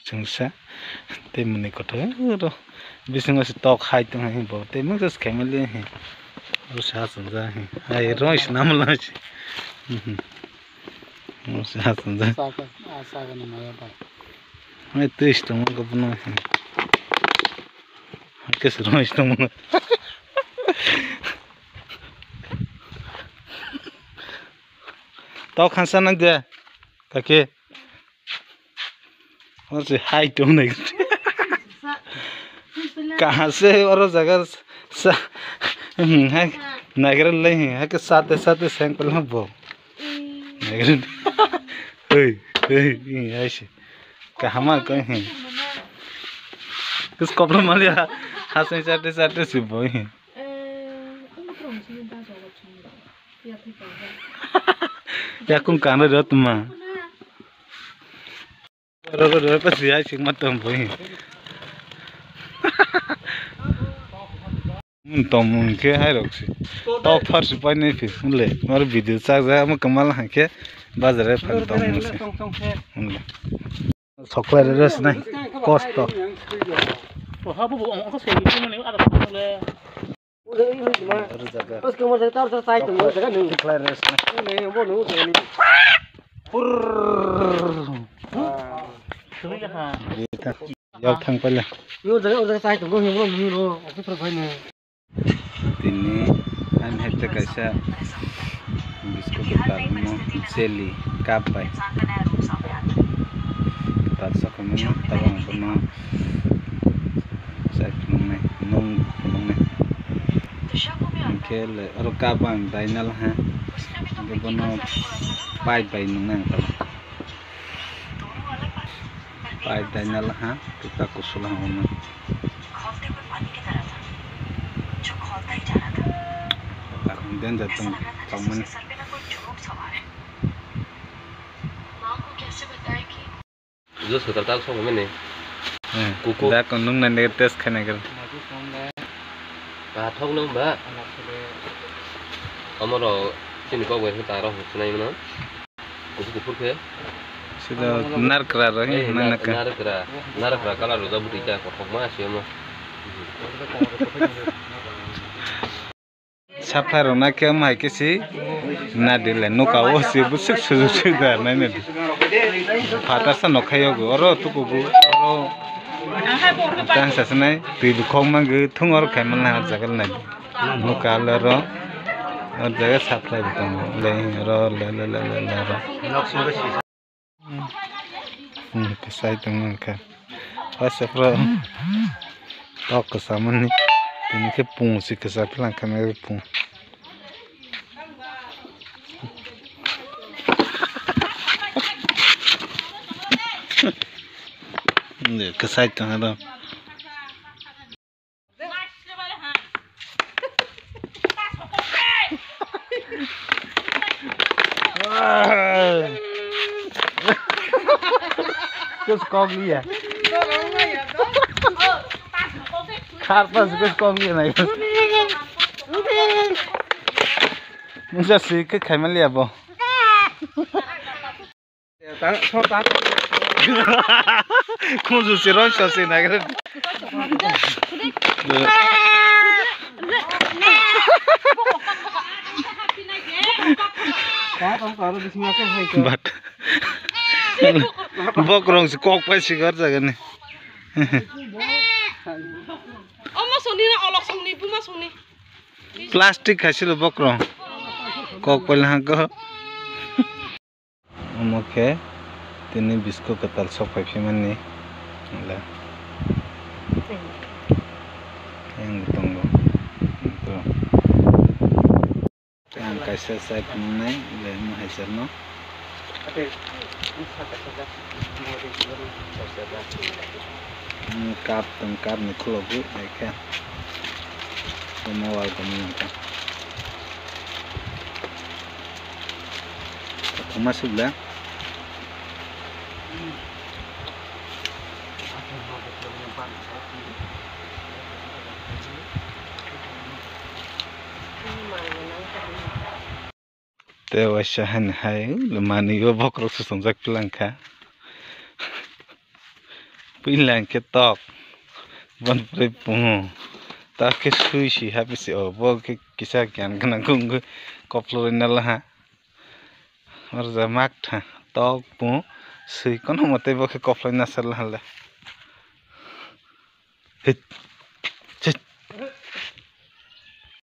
Sungsa te muni kotho ro bisingo se tok hai tung hi bo te mung jas kemeli hi ro sa sungsa hi ai ro is namla chi ro sa sungsa sa ga na maya ba ai te istung ko buno hi kes ro istung tok khansa nang de kake और से high to नहीं कहाँ से और जगह है नगर ले है के साथ सैंपल में बो नगर ऐसे कहाँ में कहीं किस कपड़े में लिया हाथ में चाटे से बो ही या कौन कान रहा तुम रो pas dia sing matom boy tom ke hai roksi tok thar su pai nei fi le mar video sa ja am kamal ha ke bazar e phan tom se sokla res nai cost ha bu ong ko se ni ni ada le terus kamu saya tahu saya itu jaga ning sokla res nai ni bo nu ni pur Giao thang phải là. Yêu giờ sai tụi con nhiều lắm rồi, cái phải nè. Tini anh hết tất cả sa biscuit cái tạt nó jelly cáp vậy. Tạt sao cái nó tao bằng cái nó sai nông này. Cái là ở cáp bằng tay nó ha. Cái bên nó bay nông này tao. Pai Daniel ha kita kusulah होना दिन जाता हूँ कामन जो सुधरता है उसको मैंने कुकु दा कौन नंगे टेस्ट खाने कर थोक नंग बा हमारा चिन्ह वैसे तारा हो सुनाई मना कुछ कुकुर के Sudah nar kera rohi mana kan? Nar kera kalau ada berita kok masih mah. Siapa rona ke mai ke si? Nadile nuka osi busuk sudah nene. Fatasa nokayo go oro tu kubu oro. Tang sasnai tibu kong mangu tung oro kemal na jagal nai. Nuka lero. और जगह supply बताऊँ ले रो kesai tengah kan pas apa tok kesamaan ni ini ke pung si kesai pelan kamera pung ni kesai tengah dah Kus kong liya. Khar pas kus kong liya nai. Musa si ke khai liya bo. Tang so ta. Khun su si ron so si nai kar. Bat. Bokrong si kok pa si gar jaga ni. Oma suni na olok suni buma suni. Plastic hasil bokrong. Kok pa lang ko. Omoke tini biscuit katal sok pa fiman ni. Ala. Yang tunggu. Itu. Yang kaisa sai punai le mo hasil no. Kap tengkap ni kelogu, mereka semua warga menangkap. Aku masuk dah. Tewasahan hai, lemani yo bokrok susungzak pelangka. Pilang ke tok ban pre pungo ta ke sui si happy si obo ke kisa kyan kana kung koplo na la ha और जमाक था tok pu sui kono mate bo ke koplo na sal hala